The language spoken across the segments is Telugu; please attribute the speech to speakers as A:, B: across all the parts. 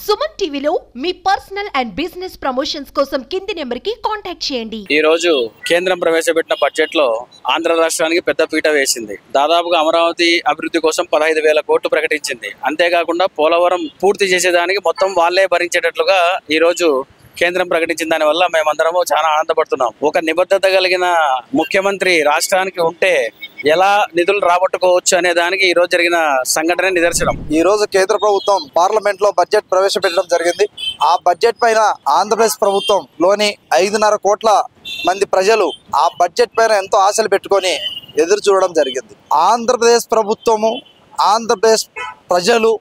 A: సుమన్ టీవీలో మీ పర్సనల్ అండ్ బిజినెస్ ప్రమోషన్స్ కోసం కింది నెంబర్కి కాంటాక్ట్ చేయండి.
B: ఈ రోజు కేంద్రం ప్రవేశపెట్టిన బడ్జెట్ లో ఆంధ్ర రాష్ట్రానికి పెద్ద పీట వేసింది. దాదాపుగా అమరావతి అభివృద్ధి కోసం 15,000 కోట్లు ప్రకటించింది. అంతేకాకుండా పోలవరం పూర్తి చేసేదానికి మొత్తం వాళ్లే భరించేటట్లుగా ఈ రోజు కేంద్రం ప్రకటించిన దాని వల్ల మేమందరము చాలా ఆనందపడుతున్నాం. ఒక నిబద్ధత కలిగిన ముఖ్యమంత్రి రాష్ట్రానికి ఉంటే ఎలా నిధులు రాబట్టుకోవచ్చు అనే దానికి ఈ రోజు జరిగిన సంఘటన నిదర్శనం.
C: ఈ రోజు కేంద్ర ప్రభుత్వం పార్లమెంట్ లో బడ్జెట్ ప్రవేశపెట్టడం జరిగింది. ఆ బడ్జెట్ పైన ఆంధ్రప్రదేశ్ ప్రభుత్వం లోని 5.5 కోట్ల మంది ప్రజలు ఆ బడ్జెట్ పైన ఎంతో ఆశలు పెట్టుకొని ఎదురు చూడడం జరిగింది. ఆంధ్రప్రదేశ్ ప్రభుత్వము, ఆంధ్రప్రదేశ్ ప్రజలు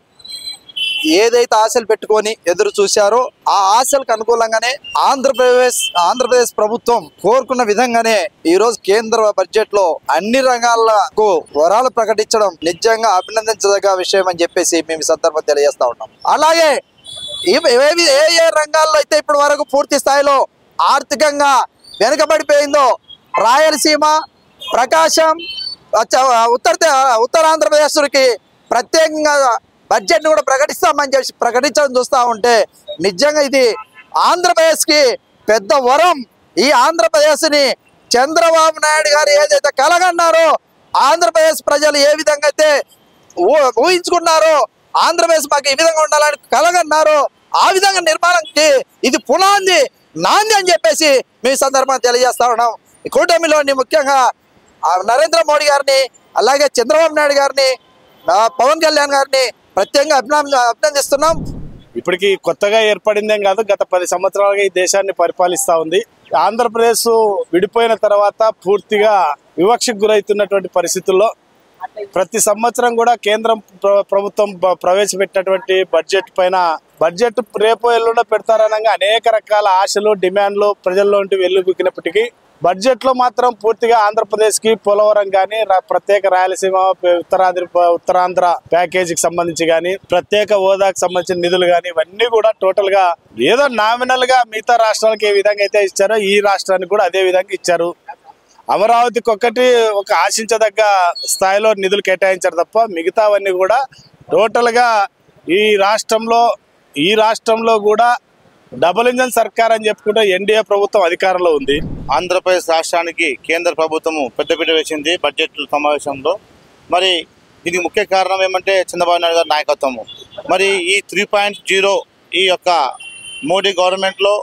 C: ఏదైతే ఆశలు పెట్టుకొని ఎదురు చూశారో ఆ ఆశలకు అనుకూలంగానే ఆంధ్రప్రదేశ్ ప్రభుత్వం కోరుకున్న విధంగానే ఈ రోజు కేంద్ర బడ్జెట్ లో అన్ని రంగాలకు వరాలు ప్రకటించడం నిజంగా అభినందించదగ్గ విషయం అని చెప్పేసి మేము ఈ సందర్భంగా తెలియజేస్తా ఉన్నాం. అలాగే ఏ రంగాల్లో అయితే ఇప్పటి వరకు పూర్తి స్థాయిలో ఆర్థికంగా వెనుకబడిపోయిందో రాయలసీమ, ప్రకాశం, ఉత్తరాంధ్రప్రదేశ్కి ప్రత్యేకంగా బడ్జెట్ ని కూడా ప్రకటిస్తామని చెప్పి ప్రకటించడం చూస్తూ ఉంటే నిజంగా ఇది ఆంధ్రప్రదేశ్కి పెద్ద వరం. ఈ ఆంధ్రప్రదేశ్ని చంద్రబాబు నాయుడు గారు ఏదైతే కలగన్నారో, ఆంధ్రప్రదేశ్ ప్రజలు ఏ విధంగా అయితే ఊహించుకున్నారో, ఆంధ్రప్రదేశ్ మాకు ఈ విధంగా ఉండాలని కలగన్నారో ఆ విధంగా నిర్మాణానికి ఇది పునాది నాంది అని చెప్పేసి మీ సందర్భంగా తెలియజేస్తా ఉన్నాం. ఈ కూటమిలోని ముఖ్యంగా నరేంద్ర మోడీ గారిని, అలాగే చంద్రబాబు నాయుడు గారిని, పవన్ కళ్యాణ్ గారిని ప్రత్యేకంగా అభినందిస్తున్నాం.
D: ఇప్పటికి కొత్తగా ఏర్పడిందేం కాదు, గత 10 సంవత్సరాలుగా ఈ దేశాన్ని పరిపాలిస్తూ ఉంది. ఆంధ్రప్రదేశ్ విడిపోయిన తర్వాత పూర్తిగా వివక్షకు గురవుతున్నటువంటి పరిస్థితుల్లో ప్రతి సంవత్సరం కూడా కేంద్రం ప్రభుత్వం ప్రవేశపెట్టినటువంటి బడ్జెట్ రేపు ఎల్లుండో పెడతారనగా అనేక రకాల ఆశలు, డిమాండ్లు ప్రజల్లో వెల్లుబుకినప్పటికీ బడ్జెట్ లో మాత్రం పూర్తిగా ఆంధ్రప్రదేశ్ కి పోలవరం గానీ, ప్రత్యేక రాయలసీమ, ఉత్తరాంధ్ర ప్యాకేజీకి సంబంధించి గానీ, ప్రత్యేక హోదాకు సంబంధించిన నిధులు గానీ, ఇవన్నీ కూడా టోటల్ గా ఏదో నామినల్ గా మిగతా రాష్ట్రాలకు ఏ విధంగా అయితే ఇచ్చారో ఈ రాష్ట్రానికి కూడా అదే విధంగా ఇచ్చారు. అమరావతికి ఒక ఆశించదగ్గ స్థాయిలో నిధులు కేటాయించారు తప్ప మిగతావన్నీ కూడా టోటల్ గా ఈ రాష్ట్రంలో కూడా డబుల్ ఇంజన్ సర్కార్ అని చెప్పుకుంటే ఎన్డీఏ ప్రభుత్వం అధికారంలో ఉంది.
E: ఆంధ్రప్రదేశ్ రాష్ట్రానికి కేంద్ర ప్రభుత్వము పెద్దపీట వేసింది బడ్జెట్ సమావేశంలో. మరి ఇది ముఖ్య కారణం ఏమంటే చంద్రబాబు నాయుడు గారి నాయకత్వము. మరి ఈ 3.0 ఈ యొక్క మోడీ గవర్నమెంట్లో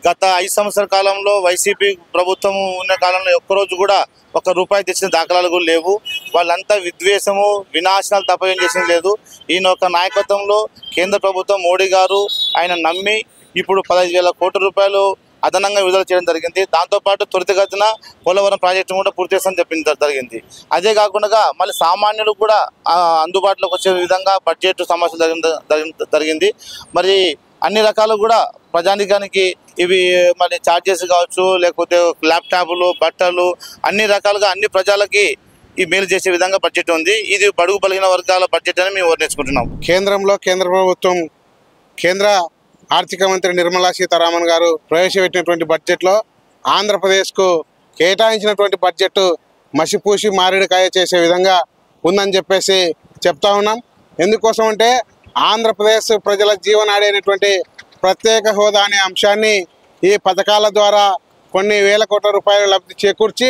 E: గత 5 సంవత్సరాల కాలంలో వైసీపీ ప్రభుత్వం ఉన్న కాలంలో ఒక్కరోజు కూడా ₹1 తెచ్చిన దాఖలాలు కూడా లేవు. వాళ్ళంతా విద్వేషము, వినాశనాలు తప్ప ఏం చేసింది లేదు. ఈయన యొక్క నాయకత్వంలో కేంద్ర ప్రభుత్వం మోడీ గారు ఆయన నమ్మి ఇప్పుడు 15,000 కోట్ల రూపాయలు అదనంగా విడుదల చేయడం జరిగింది. దాంతోపాటు త్వరితగతిన పోలవరం ప్రాజెక్టు కూడా పూర్తి చేస్తామని చెప్పింది జరిగింది. అదే కాకుండా మళ్ళీ సామాన్యులు కూడా అందుబాటులోకి వచ్చే విధంగా బడ్జెట్ సమావేశం జరిగింది. మరి అన్ని రకాలు కూడా ప్రజానికానికి ఇవి మళ్ళీ ఛార్జెస్ కావచ్చు, లేకపోతే ల్యాప్టాప్లు, బట్టలు, అన్ని రకాలుగా అన్ని ప్రజలకి ఈ మేలు చేసే విధంగా బడ్జెట్ ఉంది. ఇది బడుగు బలిగిన వర్గాల బడ్జెట్ అని మేము వర్ణించుకుంటున్నాం.
F: కేంద్రంలో కేంద్ర ప్రభుత్వం, కేంద్ర ఆర్థిక మంత్రి నిర్మలా సీతారామన్ గారు ప్రవేశపెట్టినటువంటి బడ్జెట్లో ఆంధ్రప్రదేశ్కు కేటాయించినటువంటి బడ్జెట్ మసిపూసి మారేడుకాయ చేసే విధంగా ఉందని చెప్పేసి చెప్తా ఉన్నాం. ఎందుకోసం అంటే ఆంధ్రప్రదేశ్ ప్రజల జీవనాడి అయినటువంటి ప్రత్యేక హోదా అనే అంశాన్ని ఈ పథకాల ద్వారా కొన్ని వేల కోట్ల రూపాయల లబ్ధి చేకూర్చి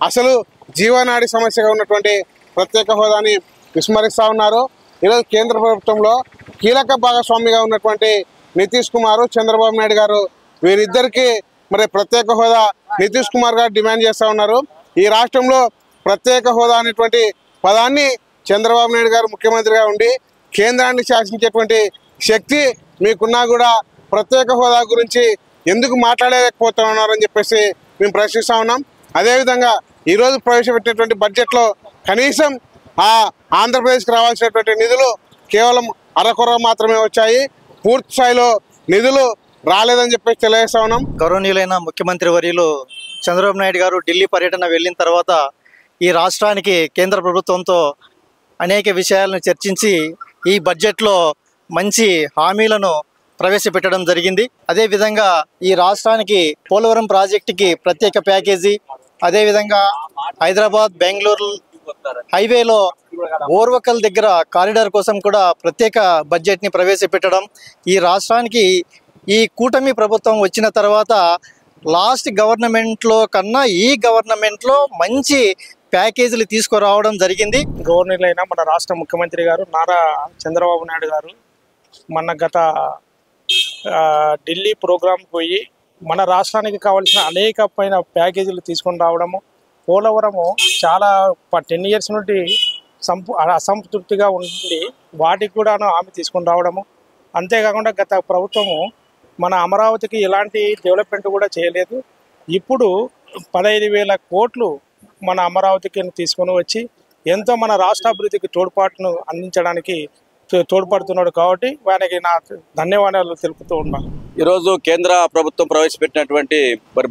F: అసలు జీవనాడి సమస్యగా ఉన్నటువంటి ప్రత్యేక హోదాని విస్మరిస్తూ ఉన్నారు. ఈరోజు కేంద్ర ప్రభుత్వంలో కీలక భాగస్వామిగా ఉన్నటువంటి నితీష్ కుమార్, చంద్రబాబు నాయుడు గారు, వీరిద్దరికి మరి ప్రత్యేక హోదా నితీష్ కుమార్ గారు డిమాండ్ చేస్తూ ఉన్నారు. ఈ రాష్ట్రంలో ప్రత్యేక హోదా అనేటువంటి పదాన్ని చంద్రబాబు నాయుడు గారు ముఖ్యమంత్రిగా ఉండి కేంద్రాన్ని శాసించేటువంటి శక్తి మీకున్నా కూడా ప్రత్యేక హోదా గురించి ఎందుకు మాట్లాడలేకపోతున్నారని చెప్పేసి మేము ప్రశ్నిస్తూ ఉన్నాం. అదేవిధంగా ఈరోజు ప్రవేశపెట్టినటువంటి బడ్జెట్లో కనీసం ఆంధ్రప్రదేశ్కి రావాల్సినటువంటి నిధులు కేవలం అరకొర మాత్రమే వచ్చాయి. పూర్తి స్థాయిలో నిధులు రాలేదని చెప్పేసి తెలియజేస్తా ఉన్నాం.
G: గౌరవనీయులైన ముఖ్యమంత్రి వర్యులు చంద్రబాబు నాయుడు గారు ఢిల్లీ పర్యటన వెళ్ళిన తర్వాత ఈ రాష్ట్రానికి కేంద్ర ప్రభుత్వంతో అనేక విషయాలను చర్చించి ఈ బడ్జెట్లో మంచి హామీలను ప్రవేశపెట్టడం జరిగింది. అదేవిధంగా ఈ రాష్ట్రానికి పోలవరం ప్రాజెక్టుకి ప్రత్యేక ప్యాకేజీ, అదేవిధంగా హైదరాబాద్, బెంగళూరు హైవేలో ఓర్వకల్ దగ్గర కారిడార్ కోసం కూడా ప్రత్యేక బడ్జెట్ని ప్రవేశపెట్టడం, ఈ రాష్ట్రానికి ఈ కూటమి ప్రభుత్వం వచ్చిన తర్వాత లాస్ట్ గవర్నమెంట్లో కన్నా ఈ గవర్నమెంట్లో మంచి ప్యాకేజీలు తీసుకురావడం జరిగింది.
D: గవర్నర్ అయిన మన రాష్ట్ర ముఖ్యమంత్రి గారు నారా చంద్రబాబు నాయుడు గారు మన గత ఢిల్లీ ప్రోగ్రాం పోయి మన రాష్ట్రానికి కావాల్సిన అనేక ప్యాకేజీలు తీసుకొని రావడము, పోలవరము చాలా 10 years నుండి అసంతృప్తిగా ఉండి వాటికి కూడా ఆమె తీసుకొని రావడము, అంతేకాకుండా గత ప్రభుత్వము మన అమరావతికి ఎలాంటి డెవలప్మెంట్ కూడా చేయలేదు. ఇప్పుడు 15,000 కోట్లు మన అమరావతికి తీసుకొని వచ్చి ఎంతో మన రాష్ట్ర అభివృద్ధికి తోడ్పాటును అందించడానికి తోడ్పడుతున్నాడు. కాబట్టి వారికి నా ధన్యవాదాలు తెలుపుతూ ఉన్నాను.
B: ఈరోజు కేంద్ర ప్రభుత్వం ప్రవేశపెట్టినటువంటి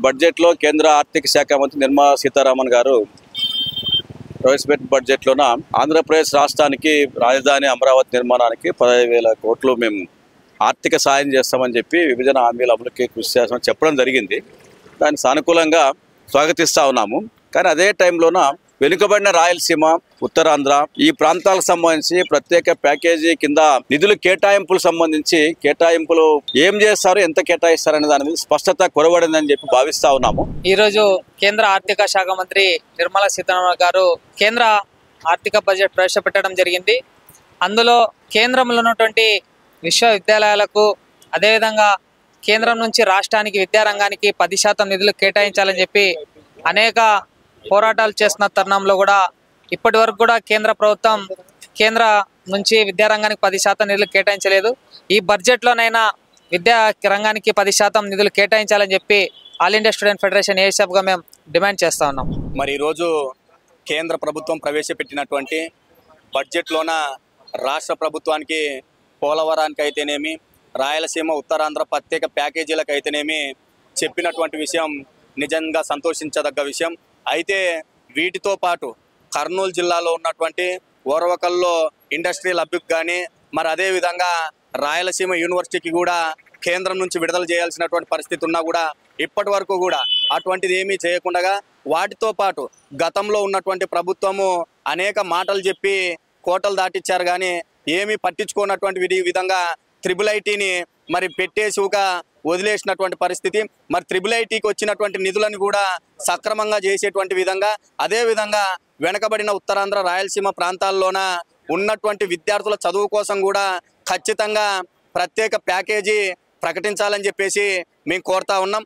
B: బడ్జెట్లో కేంద్ర ఆర్థిక శాఖ మంత్రి నిర్మలా సీతారామన్ గారు ప్రవేశపెట్టిన బడ్జెట్లోన ఆంధ్రప్రదేశ్ రాష్ట్రానికి రాజధాని అమరావతి నిర్మాణానికి 15,000 కోట్లు మేము ఆర్థిక సాయం చేస్తామని చెప్పి విభజన హామీల అమలుకి కృషి చేస్తామని చెప్పడం జరిగింది. దాన్ని సానుకూలంగా స్వాగతిస్తూ ఉన్నాము. కానీ అదే టైంలోన వెనుకబడిన రాయలసీమ, ఉత్తరాంధ్ర ఈ ప్రాంతాలకు సంబంధించి ప్రత్యేక ప్యాకేజీ కింద నిధులు కేటాయింపులకు సంబంధించి కేటాయింపులు ఏం చేస్తారు, ఎంత కేటాయిస్తారనే దాని మీద స్పష్టత కొరబడిందని చెప్పి భావిస్తా ఉన్నాము.
H: ఈరోజు కేంద్ర ఆర్థిక శాఖ మంత్రి నిర్మలా సీతారామన్ గారు కేంద్ర ఆర్థిక బడ్జెట్ ప్రవేశపెట్టడం జరిగింది. అందులో కేంద్రంలో ఉన్నటువంటి విశ్వవిద్యాలయాలకు, అదేవిధంగా కేంద్రం నుంచి రాష్ట్రానికి విద్యారంగానికి 10% నిధులు కేటాయించాలని చెప్పి అనేక పోరాటాలు చేస్తున్న తరుణంలో కూడా ఇప్పటి వరకు కూడా కేంద్ర ప్రభుత్వం కేంద్ర నుంచి విద్యారంగానికి 10% నిధులు కేటాయించలేదు. ఈ బడ్జెట్లోనైనా విద్యా రంగానికి 10% నిధులు కేటాయించాలని చెప్పి ఆల్ ఇండియా స్టూడెంట్ ఫెడరేషన్ ఏఎస్ఎఫ్గా మేము డిమాండ్ చేస్తూ ఉన్నాం.
B: మరి ఈరోజు కేంద్ర ప్రభుత్వం ప్రవేశపెట్టినటువంటి బడ్జెట్లోన రాష్ట్ర ప్రభుత్వానికి పోలవరానికి అయితేనేమి, రాయలసీమ, ఉత్తరాంధ్ర ప్రత్యేక ప్యాకేజీలకు అయితేనేమి చెప్పినటువంటి విషయం నిజంగా సంతోషించదగ్గ విషయం. అయితే వీటితో పాటు కర్నూలు జిల్లాలో ఉన్నటువంటి ఓర్వకల్లో ఇండస్ట్రియల్ హబ్కి కానీ, మరి అదేవిధంగా రాయలసీమ యూనివర్సిటీకి కూడా కేంద్రం నుంచి విడుదల చేయాల్సినటువంటి పరిస్థితి ఉన్నా కూడా ఇప్పటి వరకు కూడా అటువంటిది ఏమీ చేయకుండా వాటితో పాటు గతంలో ఉన్నటువంటి ప్రభుత్వము అనేక మాటలు చెప్పి కోటలు దాటిచ్చారు కానీ ఏమీ పట్టించుకున్నటువంటి విధంగా IIITని మరి పెట్టేసి ఒక వదిలేసినటువంటి పరిస్థితి. మరి IIITకి వచ్చినటువంటి నిధులను కూడా సక్రమంగా చేసేటువంటి విధంగా, అదేవిధంగా వెనకబడిన ఉత్తరాంధ్ర, రాయలసీమ ప్రాంతాల్లోన ఉన్నటువంటి విద్యార్థుల చదువు కోసం కూడా ఖచ్చితంగా ప్రత్యేక ప్యాకేజీ ప్రకటించాలని చెప్పేసి మేము కోరుతా ఉన్నాం.